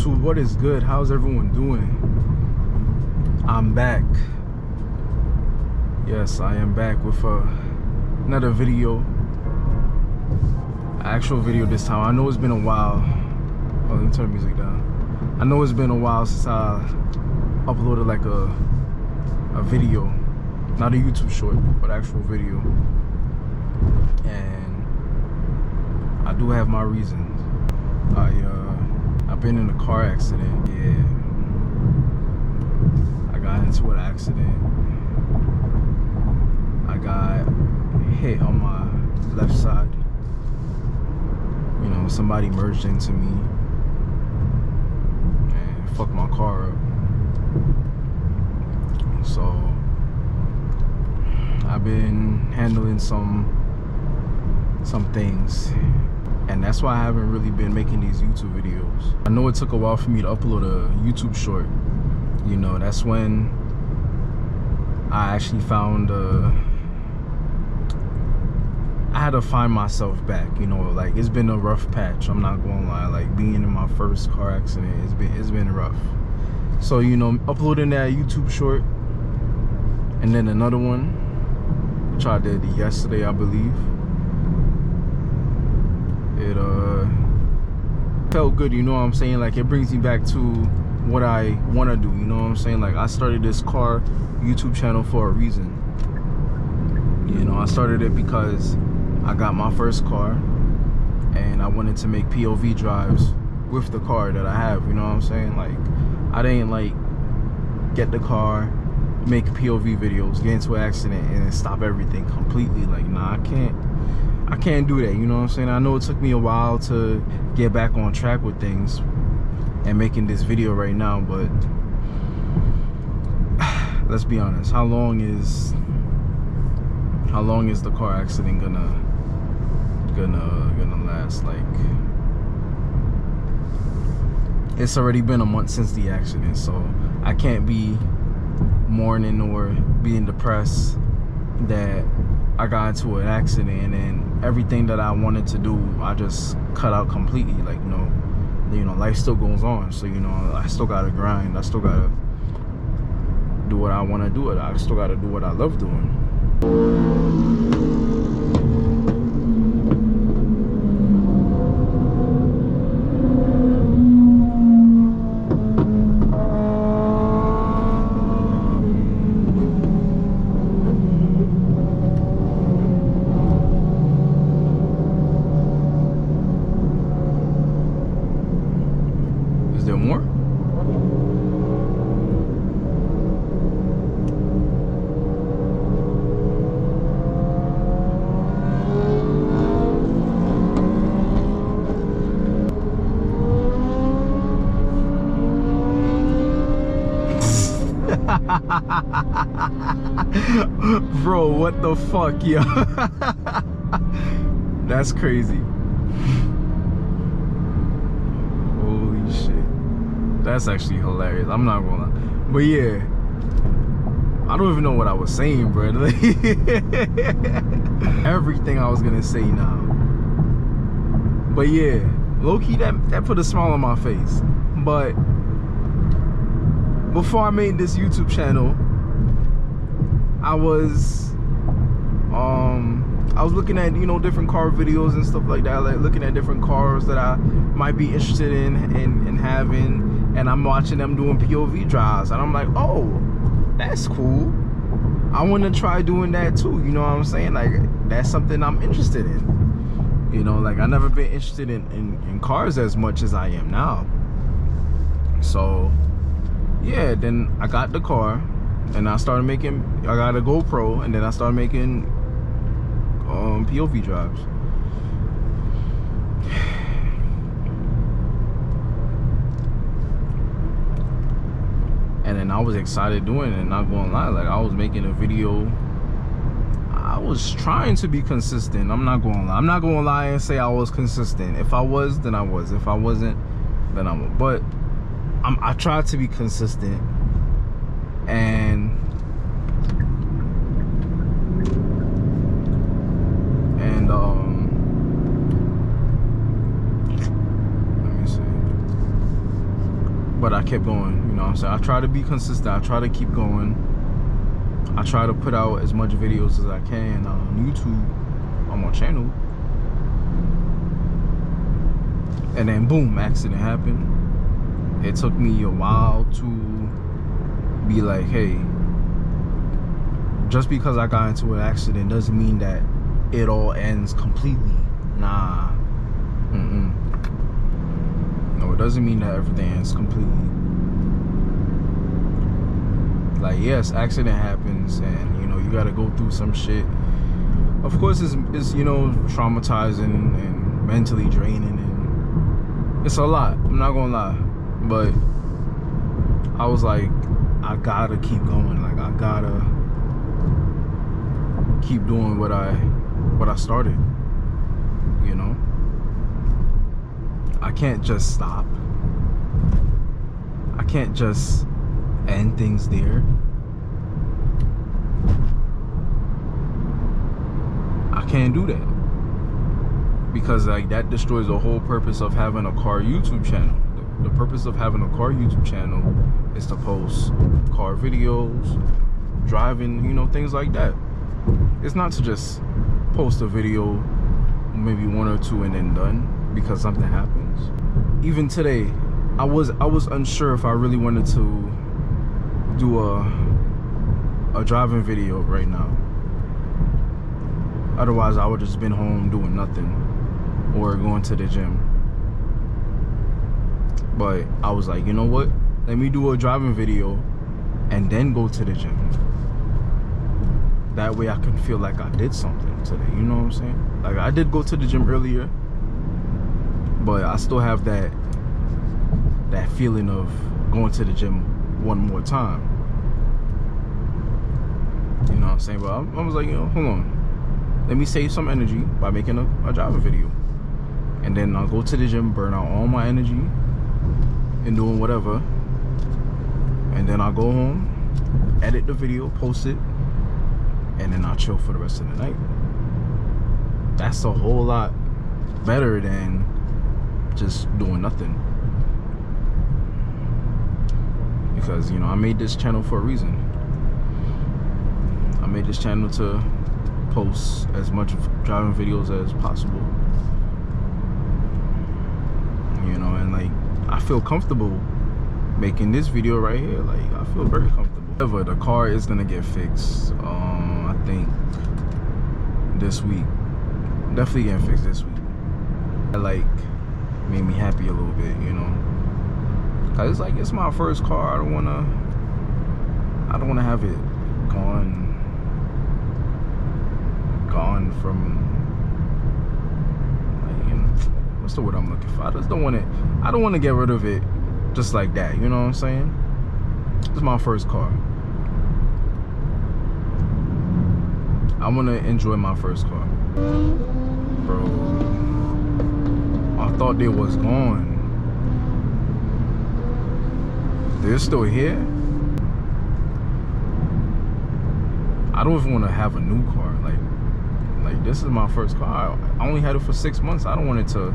YouTube, what is good? How's everyone doing? I'm back. Yes, I am back with another video. Actual video this time. I know it's been a while. Oh, let me turn the music down. I know it's been a while since I uploaded like a video. Not a YouTube short, but actual video. And I do have my reasons. I've been in a car accident. Yeah. I got into an accident. I got hit on my left side. You know, somebody merged into me and fucked my car up. So I've been handling some things, and that's why I haven't really been making these YouTube videos. I know it took a while for me to upload a YouTube short. You know, that's when I actually found I had to find myself back. You know, like, it's been a rough patch, I'm not gonna lie. Like, being in my first car accident, it's been rough. So, you know, uploading that YouTube short and then another one, which I did yesterday, I believe. It felt good, you know what I'm saying? Like, it brings me back to what I want to do, you know what I'm saying? Like, I started this car YouTube channel for a reason. You know, I started it because I got my first car and I wanted to make POV drives with the car that I have, you know what I'm saying? Like, I didn't like get the car, make POV videos, get into an accident and then stop everything completely. Like, nah, I can't do that, you know what I'm saying? I know it took me a while to get back on track with things and making this video right now, but let's be honest, how long is the car accident gonna last? Like, it's already been a month since the accident, so I can't be mourning or being depressed that I got into an accident and everything that I wanted to do, I just cut out completely. Like, you know, life still goes on. So, you know, I still gotta grind. I still gotta do what I want to do. I still gotta do what I love doing. Is there more? Bro, what the fuck, yo? That's crazy. Holy shit. That's actually hilarious. I'm not gonna lie. But yeah, I don't even know what I was saying, bro. Everything I was gonna say now. But yeah, low-key, that put a smile on my face. But before I made this YouTube channel, I was looking at, you know, different car videos and stuff like that, like looking at different cars that I might be interested in having, and I'm watching them doing POV drives, and I'm like, oh, that's cool. I want to try doing that too, you know what I'm saying? Like, that's something I'm interested in. You know, like, I never been interested in cars as much as I am now. So yeah, then I got the car and I got a GoPro, and then I started making POV drives. And then I was excited doing it, not gonna lie. Like, I was making a video, I was trying to be consistent. I'm not gonna lie. I'm not gonna lie and say I was consistent. If I was, then I was. If I wasn't, then I was. But I tried to be consistent, and let me see. but I kept going, you know what I'm saying? I try to be consistent. I try to keep going. I try to put out as much videos as I can on YouTube, on my channel. And then boom, accident happened. It took me a while to be like, hey, just because I got into an accident doesn't mean that it all ends completely. Nah. No, it doesn't mean that everything ends completely. Like, yes, accident happens, and you know, you gotta go through some shit. Of course, it's you know, traumatizing and mentally draining, and it's a lot, I'm not gonna lie. But I was like, I gotta keep going. Like, I gotta keep doing what I started, you know? I can't just stop. I can't just end things there. I can't do that, because like that destroys the whole purpose of having a car YouTube channel. The purpose of having a car YouTube channel is to post car videos, driving, you know, things like that. It's not to just post a video, maybe one or two, and then done because something happens. Even today, I was unsure if I really wanted to do a driving video right now. Otherwise, I would have just been home doing nothing or going to the gym. But I was like, you know what? Let me do a driving video and then go to the gym. That way I can feel like I did something today, you know what I'm saying? Like, I did go to the gym earlier, but I still have that feeling of going to the gym one more time. You know what I'm saying? But I was like, you know, hold on. Let me save some energy by making a driving video. And then I'll go to the gym, burn out all my energy and doing whatever, and then I'll go home, edit the video, post it, and then I'll chill for the rest of the night. That's a whole lot better than just doing nothing. Because, you know, I made this channel for a reason. I made this channel to post as much driving videos as possible. You know, and like, I feel comfortable making this video right here. Like, I feel very comfortable. However, the car is gonna get fixed. I think this week. Definitely getting fixed this week. It like made me happy a little bit, you know. Cause it's like, it's my first car. I don't wanna have it gone from, like, you know, what's the word I'm looking for? I just don't want it. I don't want to get rid of it just like that. You know what I'm saying? It's my first car. I want to enjoy my first car. Bro, I thought they was gone. They're still here? I don't even want to have a new car. Like this is my first car. I only had it for 6 months. I don't want it to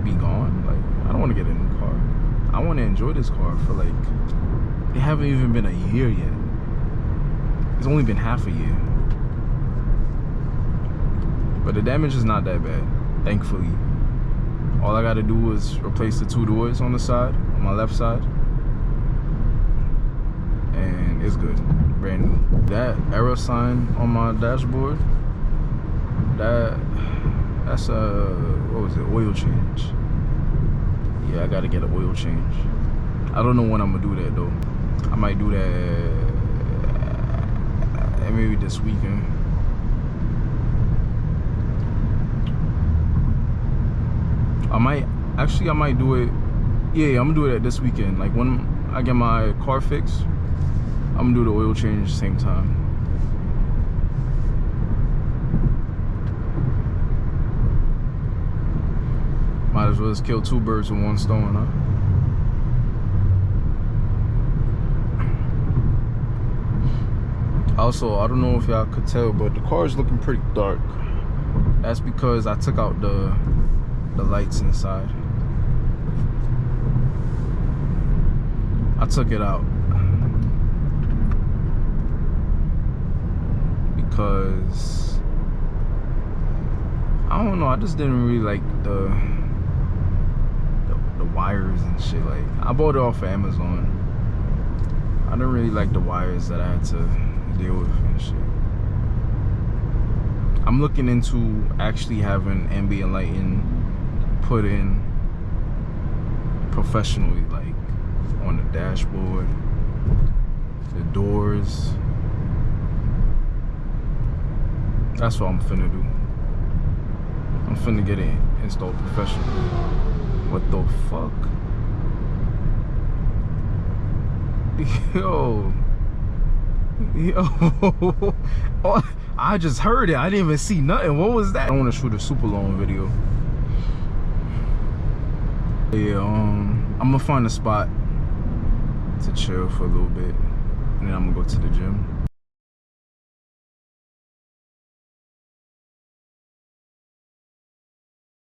be gone. Like, I don't want to get a new car. I want to enjoy this car for like, it haven't even been a year yet. It's only been half a year. But the damage is not that bad, thankfully. All I gotta do is replace the 2 doors on the side, on my left side, and it's good, brand new. That error sign on my dashboard, that's a, what was it, oil change. Yeah, I gotta get an oil change. I don't know when I'm gonna do that though. I might do that maybe this weekend. I might do it. Yeah, I'm gonna do it this weekend. Like, when I get my car fixed, I'm gonna do the oil change at the same time. Might as well just kill 2 birds with 1 stone, huh? Also, I don't know if y'all could tell, but the car is looking pretty dark. That's because I took out the lights inside. I took it out because I don't know, I just didn't really like the wires and shit. Like, I bought it off of Amazon. I didn't really like the wires that I had to deal with and shit. I'm looking into actually having ambient lighting put in professionally, like on the dashboard, the doors. That's what I'm finna do. I'm finna get it installed professionally. What the fuck? Yo. Oh, I just heard it. I didn't even see nothing. What was that? I want to shoot a super long video. Yeah, I'm gonna find a spot to chill for a little bit, and then I'm gonna go to the gym.